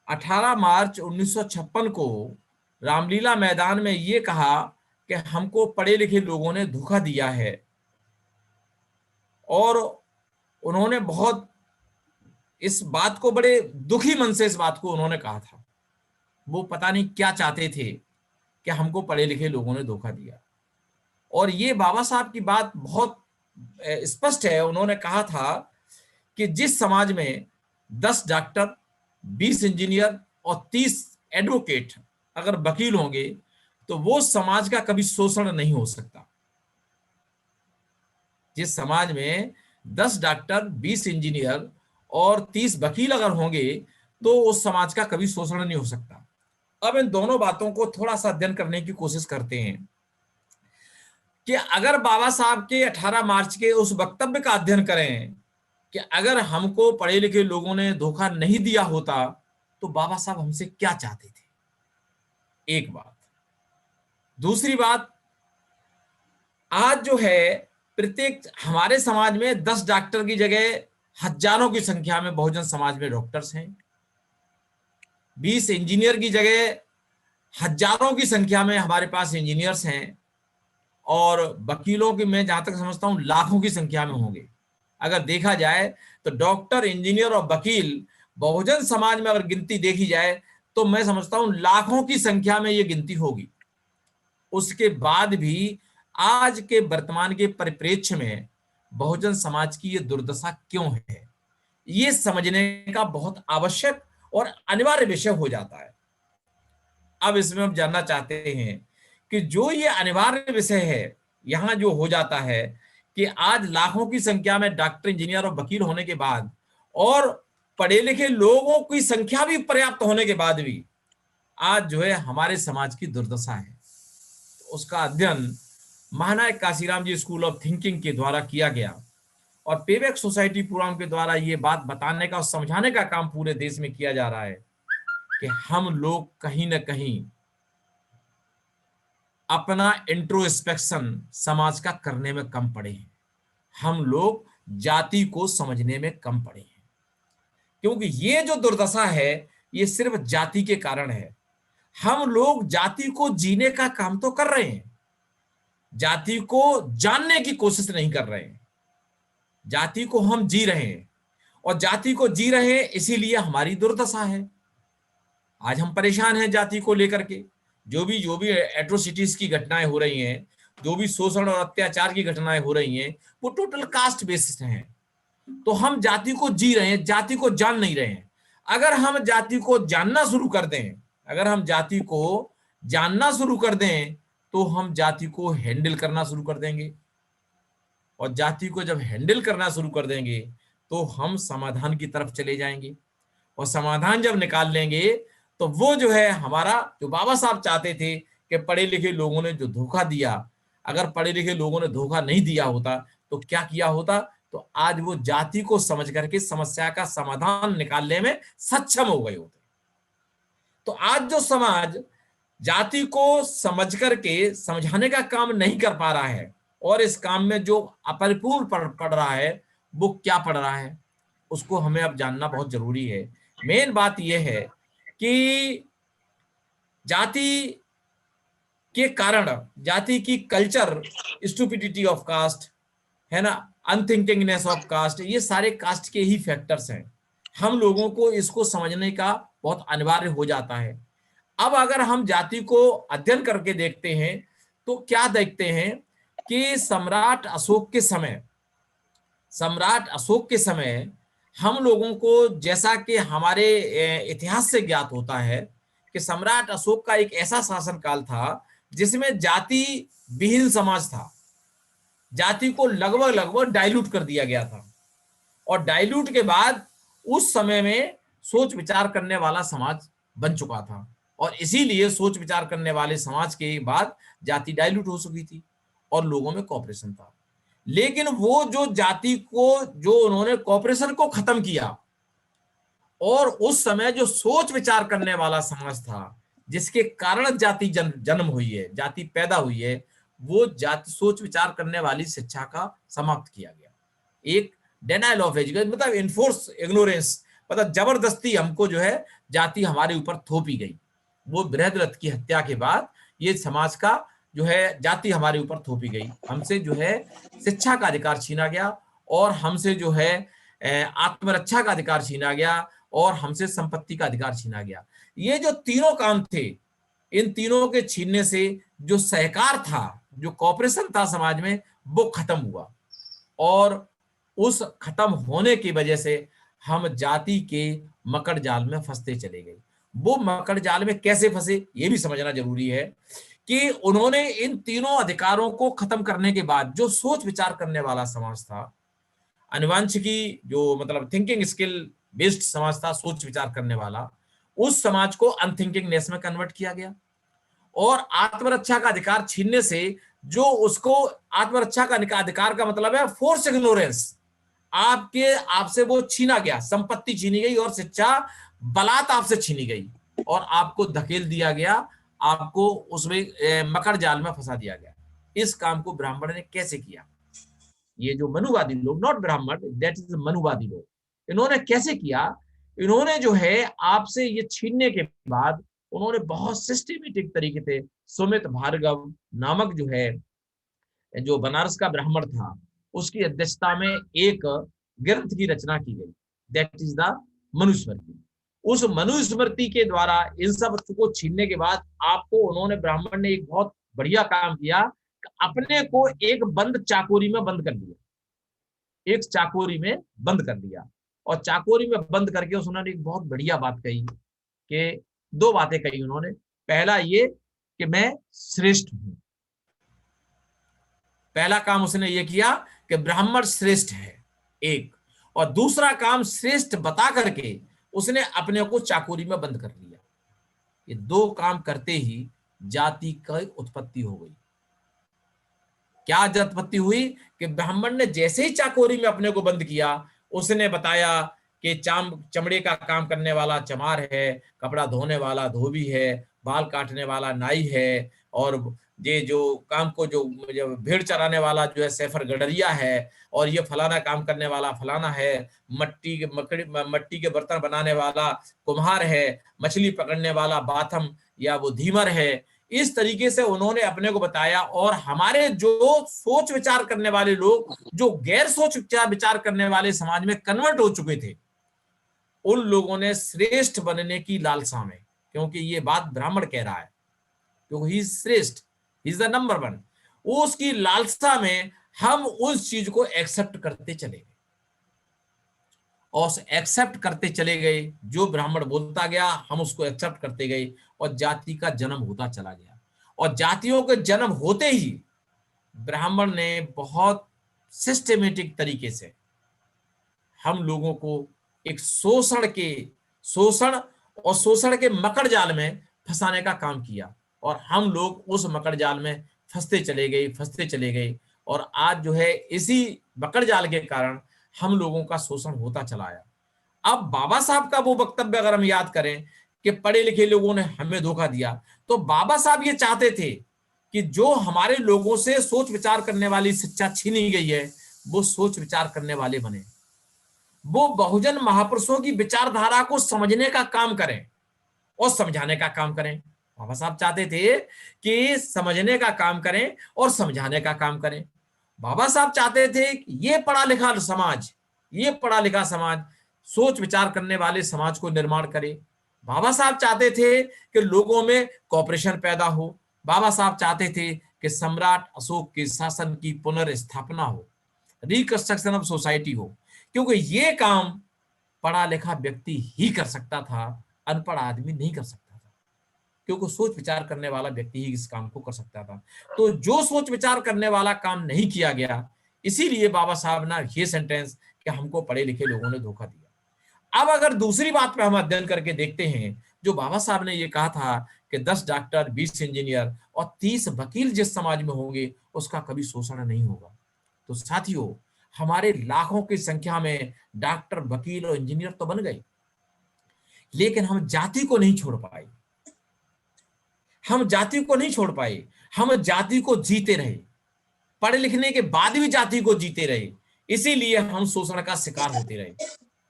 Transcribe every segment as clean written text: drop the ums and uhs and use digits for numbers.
18 मार्च 1956 को रामलीला मैदान में ये कहा कि हमको पढ़े लिखे लोगों ने धोखा दिया है, और उन्होंने बहुत इस बात को बड़े दुखी मन से इस बात को उन्होंने कहा था। वो पता नहीं क्या चाहते थे कि हमको पढ़े लिखे लोगों ने धोखा दिया। और ये बाबा साहब की बात बहुत स्पष्ट है। उन्होंने कहा था कि जिस समाज में 10 डॉक्टर, 20 इंजीनियर और 30 एडवोकेट अगर वकील होंगे तो वो समाज का कभी शोषण नहीं हो सकता। जिस समाज में 10 डॉक्टर, 20 इंजीनियर और 30 वकील अगर होंगे तो उस समाज का कभी शोषण नहीं हो सकता। अब इन दोनों बातों को थोड़ा सा अध्ययन करने की कोशिश करते हैं कि अगर बाबा साहब के 18 मार्च के उस वक्तव्य का अध्ययन करें कि अगर हमको पढ़े लिखे लोगों ने धोखा नहीं दिया होता तो बाबा साहब हमसे क्या चाहते थे, एक बात। दूसरी बात, आज जो है प्रत्येक हमारे समाज में 10 डॉक्टर की जगह हजारों की संख्या में बहुजन समाज में डॉक्टर्स हैं। 20 इंजीनियर की जगह हजारों की संख्या में हमारे पास इंजीनियर्स हैं, और वकीलों की मैं जहां तक समझता हूं लाखों की संख्या में होंगे। अगर देखा जाए तो डॉक्टर, इंजीनियर और वकील बहुजन समाज में अगर गिनती देखी जाए तो मैं समझता हूं लाखों की संख्या में ये गिनती होगी। उसके बाद भी आज के वर्तमान के परिप्रेक्ष्य में बहुजन समाज की ये दुर्दशा क्यों है, ये समझने का बहुत आवश्यक और अनिवार्य विषय हो जाता है। अब इसमें हम जानना चाहते हैं कि जो ये अनिवार्य विषय है, यहां जो हो जाता है कि आज लाखों की संख्या में डॉक्टर, इंजीनियर और वकील होने के बाद और पढ़े लिखे लोगों की संख्या भी पर्याप्त होने के बाद भी आज जो है हमारे समाज की दुर्दशा है। तो उसका अध्ययन महानायक काशीराम जी स्कूल ऑफ थिंकिंग के द्वारा किया गया, और पेबैक सोसाइटी प्रोग्राम के द्वारा ये बात बताने का और समझाने का काम पूरे देश में किया जा रहा है कि हम लोग कहीं ना कहीं अपना इंट्रोस्पेक्शन समाज का करने में कम पड़े हैं। हम लोग जाति को समझने में कम पड़े हैं, क्योंकि ये जो दुर्दशा है ये सिर्फ जाति के कारण है। हम लोग जाति को जीने का काम तो कर रहे हैं, जाति को जानने की कोशिश नहीं कर रहे हैं। जाति को हम जी रहे हैं, और जाति को जी रहे हैं इसीलिए हमारी दुर्दशा है। आज हम परेशान हैं जाति को लेकर के। जो भी एट्रोसिटीज की घटनाएं हो रही हैं, जो भी शोषण और अत्याचार की घटनाएं हो रही हैं, वो टोटल कास्ट बेसिस हैं। तो हम जाति को जी रहे हैं, जाति को जान नहीं रहे हैं। अगर हम जाति को जानना शुरू कर दें, अगर हम जाति को जानना शुरू कर दें तो हम जाति को हैंडल करना शुरू कर देंगे, और जाति को जब हैंडल करना शुरू कर देंगे तो हम समाधान की तरफ चले जाएंगे, और समाधान जब निकाल लेंगे तो वो जो है हमारा जो बाबा साहब चाहते थे कि पढ़े लिखे लोगों ने जो धोखा दिया, अगर पढ़े लिखे लोगों ने धोखा नहीं दिया होता तो क्या किया होता, तो आज वो जाति को समझ करके समस्या का समाधान निकालने में सक्षम हो गए होते। तो आज जो समाज जाति को समझ करके समझाने का काम नहीं कर पा रहा है, और इस काम में जो अपरिपूर्ण पड़ रहा है, वो क्या पड़ रहा है उसको हमें अब जानना बहुत जरूरी है। मेन बात यह है कि जाति के कारण, जाति की कल्चर, स्टूपिडिटी ऑफ कास्ट है ना, अनथिंकिंगनेस ऑफ कास्ट, ये सारे कास्ट के ही फैक्टर्स हैं। हम लोगों को इसको समझने का बहुत अनिवार्य हो जाता है। अब अगर हम जाति को अध्ययन करके देखते हैं तो क्या देखते हैं कि सम्राट अशोक के समय हम लोगों को, जैसा कि हमारे इतिहास से ज्ञात होता है कि सम्राट अशोक का एक ऐसा शासनकाल था जिसमें जाति विहीन समाज था। जाति को लगभग डाइल्यूट कर दिया गया था, और डाइल्यूट के बाद उस समय में सोच विचार करने वाला समाज बन चुका था, और इसीलिए सोच विचार करने वाले समाज के बाद जाति डाइल्यूट हो चुकी थी और लोगों में कॉपरेशन था। लेकिन वो जो जाति को, जो उन्होंने कॉपरेशन को खत्म किया, और उस समय जो सोच विचार करने वाला समाज था जिसके कारण जाति जन्म हुई है, जाति पैदा हुई है, वो जाति सोच विचार करने वाली शिक्षा का समाप्त किया गया। एक डेनाइल ऑफ एजुकेशन, मतलब इनफोर्स इग्नोरेंस, मतलब जबरदस्ती हमको जो है जाति हमारे ऊपर थोपी गई। वो बृहद्रथ की हत्या के बाद ये समाज का जो है जाति हमारे ऊपर थोपी गई। हमसे जो है शिक्षा का अधिकार छीना गया, और हमसे जो है आत्मरक्षा का अधिकार छीना गया, और हमसे संपत्ति का अधिकार छीना गया। ये जो तीनों काम थे, इन तीनों के छीनने से जो सहकार था, जो कॉपरेशन था समाज में, वो खत्म हुआ। और उस खत्म होने की वजह से हम जाति के मकड़ जाल में फंसते चले गए। वो मकड़ जाल में कैसे फंसे ये भी समझना जरूरी है कि उन्होंने इन तीनों अधिकारों को खत्म करने के बाद जो सोच विचार करने वाला समाज था, अनुवांशिकी जो मतलब थिंकिंग स्किल बेस्ड समाज था, सोच विचार करने वाला, उस समाज को अनथिंकिंगनेस में कन्वर्ट किया गया। और आत्मरक्षा का अधिकार छीनने से जो उसको, आत्मरक्षा का अधिकार का मतलब है फोर्स इग्नोरेंस, आपके आपसे वो छीना गया, संपत्ति छीनी गई और शिक्षा बलात् आपसे छीनी गई और आपको धकेल दिया गया, आपको उसमें मकर जाल में फंसा दिया गया। इस काम को ब्राह्मण ने कैसे किया? ये जो मनुवादी लोग, नॉट ब्राह्मण, दैट इज मनुवादी लोग, इन्होंने कैसे किया? इन्होंने जो है आपसे ये छीनने के बाद उन्होंने बहुत सिस्टमेटिक तरीके से सुमित भार्गव नामक जो है, जो बनारस का ब्राह्मण था, उसकी अध्यक्षता में एक ग्रंथ की रचना की गई, दैट इज द मनुस्मृति। उस मनुस्मृति के द्वारा इन सब को छीनने के बाद आपको उन्होंने, ब्राह्मण ने एक बहुत बढ़िया काम किया, अपने को एक बंद चाकोरी में बंद कर दिया, एक चाकोरी में बंद कर दिया। और चाकोरी में बंद करके उन्होंने एक बहुत बढ़िया बात कही कि दो बातें कही उन्होंने। पहला ये कि मैं श्रेष्ठ हूं, पहला काम उसने ये किया कि ब्राह्मण श्रेष्ठ है एक, और दूसरा काम श्रेष्ठ बता करके उसने अपने को चाकोरी में बंद कर लिया। ये दो काम करते ही जाति की उत्पत्ति हो गई। क्या उत्पत्ति हुई कि ब्राह्मण ने जैसे ही चाकोरी में अपने को बंद किया, उसने बताया कि चमड़े का काम करने वाला चमार है, कपड़ा धोने वाला धोबी है, बाल काटने वाला नाई है, और ये जो काम को जो भेड़ चराने वाला जो है सैफर गडरिया है, और ये फलाना काम करने वाला फलाना है, मट्टी के बर्तन बनाने वाला कुम्हार है, मछली पकड़ने वाला बाथम या वो धीमर है। इस तरीके से उन्होंने अपने को बताया। और हमारे जो सोच विचार करने वाले लोग, जो गैर सोच विचार करने वाले समाज में कन्वर्ट हो चुके थे, उन लोगों ने श्रेष्ठ बनने की लालसा में, क्योंकि ये बात ब्राह्मण कह रहा है, क्योंकि ही श्रेष्ठ, he is the number one, उसकी लालसा में हम उस चीज को एक्सेप्ट करते चले गए, और एक्सेप्ट करते चले गए। जो ब्राह्मण बोलता गया हम उसको एक्सेप्ट करते गए, और जाति का जन्म होता चला गया। और जातियों के जन्म होते ही ब्राह्मण ने बहुत सिस्टमेटिक तरीके से हम लोगों को एक शोषण और शोषण के मकड़ जाल में फंसाने का काम किया, और हम लोग उस मकड़ जाल में फंसते चले गए। और आज जो है इसी मकड़ जाल के कारण हम लोगों का शोषण होता चला आया। अब बाबा साहब का वो वक्तव्य अगर हम याद करें कि पढ़े लिखे लोगों ने हमें धोखा दिया, तो बाबा साहब ये चाहते थे कि जो हमारे लोगों से सोच विचार करने वाली शिक्षा छीनी गई है, वो सोच विचार करने वाले बने, वो बहुजन महापुरुषों की विचारधारा को समझने का काम करें और समझाने का काम करें। बाबा साहब चाहते थे कि समझने का काम करें और समझाने का काम करें। बाबा साहब चाहते थे कि ये पढ़ा लिखा समाज सोच विचार करने वाले समाज को निर्माण करे। बाबा साहब चाहते थे कि लोगों में कॉपरेशन पैदा हो। बाबा साहब चाहते थे कि सम्राट अशोक के शासन की पुनर्स्थापना हो, रिकंस्ट्रक्शन ऑफ सोसाइटी हो, क्योंकि ये काम पढ़ा लिखा व्यक्ति ही कर सकता था, अनपढ़ आदमी नहीं कर सकता था, क्योंकि सोच विचार करने वाला व्यक्ति ही इस काम को कर सकता था। तो जो सोच विचार करने वाला काम नहीं किया गया, इसीलिए बाबा साहब ने ये सेंटेंस कि हमको पढ़े लिखे लोगों ने धोखा दिया। अब अगर दूसरी बात पे हम अध्ययन करके देखते हैं, जो बाबा साहब ने ये कहा था कि 10 डॉक्टर, 20 इंजीनियर और 30 वकील जिस समाज में होंगे उसका कभी शोषण नहीं होगा। तो साथियों, हमारे लाखों की संख्या में डॉक्टर, वकील और इंजीनियर तो बन गए, लेकिन हम जाति को नहीं छोड़ पाए। हम जाति को जीते रहे, पढ़े लिखने के बाद भी जाति को जीते रहे, इसीलिए हम शोषण का शिकार होते रहे।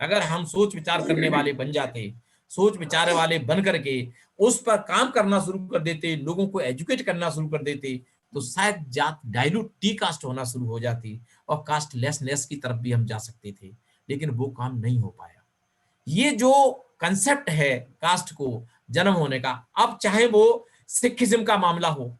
अगर हम सोच विचार करने वाले बन जाते, सोच विचार वाले बन करके उस पर काम करना शुरू कर देते, लोगों को एजुकेट करना शुरू कर देते, तो शायद जात डाइल्यूट डी कास्ट होना शुरू हो जाती और कास्टलेसनेस की तरफ भी हम जा सकते थे, लेकिन वो काम नहीं हो पाया। ये जो कंसेप्ट है कास्ट को जन्म होने का, अब चाहे वो सिखिज्म का मामला हो,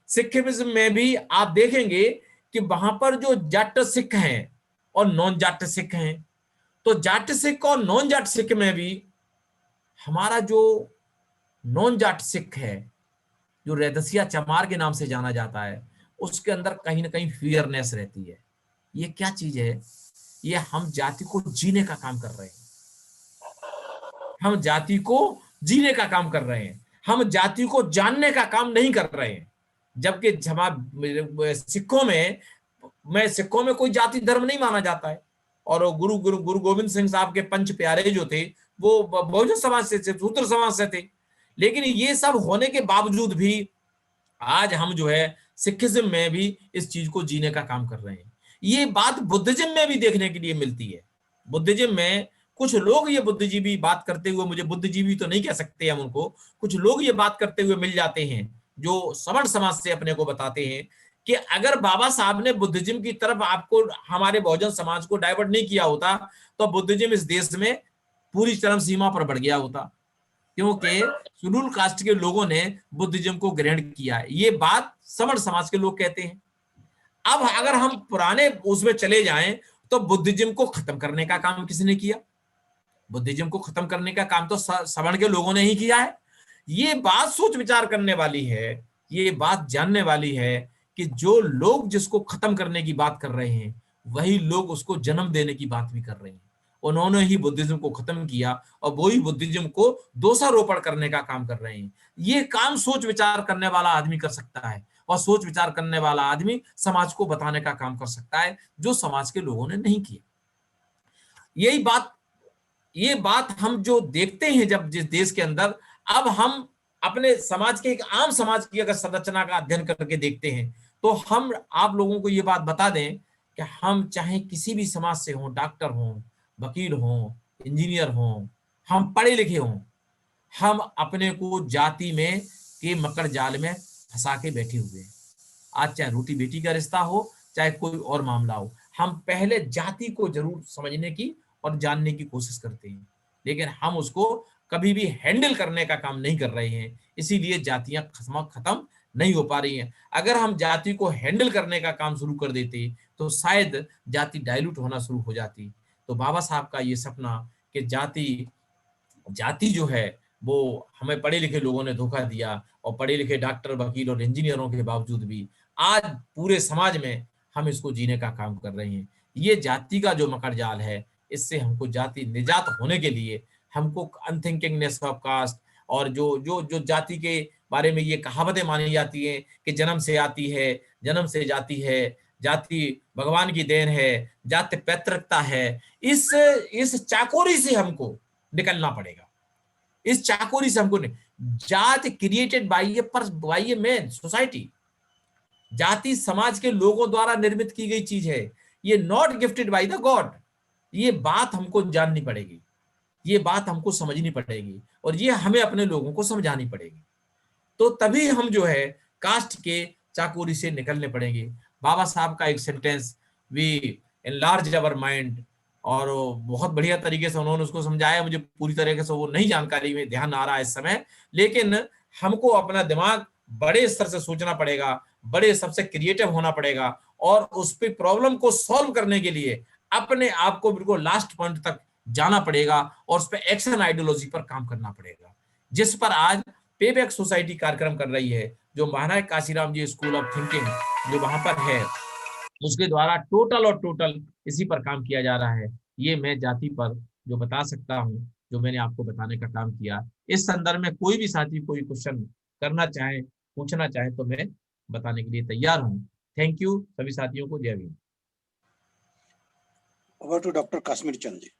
सिखिज्म में भी आप देखेंगे कि वहां पर जो जाट सिख हैं और नॉन जाट सिख हैं, तो जाट सिख और नॉन जाट सिख में भी हमारा जो नॉन जाट सिख है, जो रेदसिया चमार के नाम से जाना जाता है, उसके अंदर कहीं ना कहीं फियरनेस रहती है। ये क्या चीज है? ये हम जाति को जीने का काम कर रहे हैं, हम जाति को जीने का काम कर रहे हैं, हम जाति को जानने का काम नहीं कर रहे हैं। जबकि सिखों में कोई जाति धर्म नहीं माना जाता है, और गुरु गुरु गुरु गोविंद सिंह साहब के पंच प्यारे जो थे वो बहुजन समाज से थे, शूद्र समाज से थे। लेकिन ये सब होने के बावजूद भी आज हम जो है सिखिज्म में भी इस चीज को जीने का काम कर रहे हैं। ये बात बुद्धिज्म में भी देखने के लिए मिलती है। बुद्धिज्म में कुछ लोग ये बुद्धिजीवी बात करते हुए, मुझे बुद्धिजीवी तो नहीं कह सकते हम उनको, कुछ लोग ये बात करते हुए मिल जाते हैं जो सवर्ण समाज से अपने को बताते हैं कि अगर बाबा साहब ने बुद्धिज्म की तरफ आपको, हमारे बहुजन समाज को डाइवर्ट नहीं किया होता, तो बुद्धिज्म इस देश में पूरी चरम सीमा पर बढ़ गया होता, क्योंकि शेड्यूल कास्ट के लोगों ने बुद्धिज्म को ग्रहण किया है। ये बात सवर्ण समाज के लोग कहते हैं। अब अगर हम पुराने उसमें चले जाएं, तो बुद्धिज्म को खत्म करने का काम किसने किया? बुद्धिज्म को खत्म करने का काम तो सवर्ण के लोगों ने ही किया है। ये बात सोच विचार करने वाली है, ये बात जानने वाली है कि जो लोग जिसको खत्म करने की बात कर रहे हैं, वही लोग उसको जन्म देने की बात भी कर रहे हैं। उन्होंने ही बुद्धिज्म को खत्म किया और वो ही बुद्धिज्म को दोषारोपण करने का काम कर रहे हैं। ये काम सोच विचार करने वाला आदमी कर सकता है, और सोच विचार करने वाला आदमी समाज को बताने का काम कर सकता है, जो समाज के लोगों ने नहीं किया। ये बात हम जो देखते हैं जब जिस देश के अंदर, अब हम अपने समाज के, एक आम समाज की अगर संरचना का अध्ययन करके देखते हैं, तो हम आप लोगों को ये बात बता दें कि हम चाहे किसी भी समाज से हों, डॉक्टर हों, वकील हों, इंजीनियर हों, हम पढ़े लिखे हों, हम अपने को जाति में के मकर जाल में फंसा के बैठे हुए हैं। आज चाहे रोटी बेटी का रिश्ता हो, चाहे कोई और मामला हो, हम पहले जाति को जरूर समझने की और जानने की कोशिश करते हैं, लेकिन हम उसको कभी भी हैंडल करने का काम नहीं कर रहे हैं। इसीलिए जातियां खत्म नहीं हो पा रही हैं। अगर हम जाति को हैंडल करने का काम शुरू कर देते, तो शायद जाति डाइल्यूट होना शुरू हो जाती। तो बाबा साहब का ये सपना कि जाति जो है वो हमें पढ़े लिखे लोगों ने धोखा दिया, और पढ़े लिखे डॉक्टर, वकील और इंजीनियरों के बावजूद भी आज पूरे समाज में हम इसको जीने का काम कर रहे हैं। ये जाति का जो मकर जाल है, इससे हमको जाति निजात होने के लिए हमको अनथिंकिंगनेस ऑफ कास्ट, और जो जो जो जाति के बारे में ये कहावतें मानी जाती हैं कि जन्म से आती है, जन्म से जाती है, जाति भगवान की देन है, जाति पैतृकता है, इस चाकोरी से हमको निकलना पड़ेगा। इस चाकोरी से हमको जाति created by a man society, जाति समाज के लोगों द्वारा निर्मित की गई चीज है, ये not gifted by the God. ये बात हमको जाननी पड़ेगी, ये बात हमको समझनी पड़ेगी, और ये हमें अपने लोगों को समझानी पड़ेगी। तो तभी हम जो है कास्ट के चाकोरी से निकलने पड़ेंगे। बाबा साहब का एक sentence, we enlarge our mind, और बहुत बढ़िया तरीके से उन्होंने उसको समझाया। मुझे पूरी तरीके से वो नहीं जानकारी में ध्यान आ रहा है इस समय, लेकिन हमको अपना दिमाग बड़े स्तर से सोचना पड़ेगा, बड़े सबसे क्रिएटिव होना पड़ेगा, और उस पे प्रॉब्लम को सॉल्व करने के लिए अपने आप को बिल्कुल लास्ट पॉइंट तक जाना पड़ेगा, और उस पर एक्शन आइडियोलॉजी पर काम करना पड़ेगा, जिस पर आज पेबैक सोसाइटी कार्यक्रम कर रही है, जो महाराज काशीराम जी स्कूल ऑफ थिंकिंग जो वहां पर है, उसके द्वारा टोटल इसी पर काम किया जा रहा है। ये मैं जाति पर जो बता सकता हूँ, जो मैंने आपको बताने का काम किया। इस संदर्भ में कोई भी साथी कोई क्वेश्चन करना चाहे, पूछना चाहे, तो मैं बताने के लिए तैयार हूँ। थैंक यू सभी साथियों को। Jai Bhim. Over to doctor Kashmir Chand ji.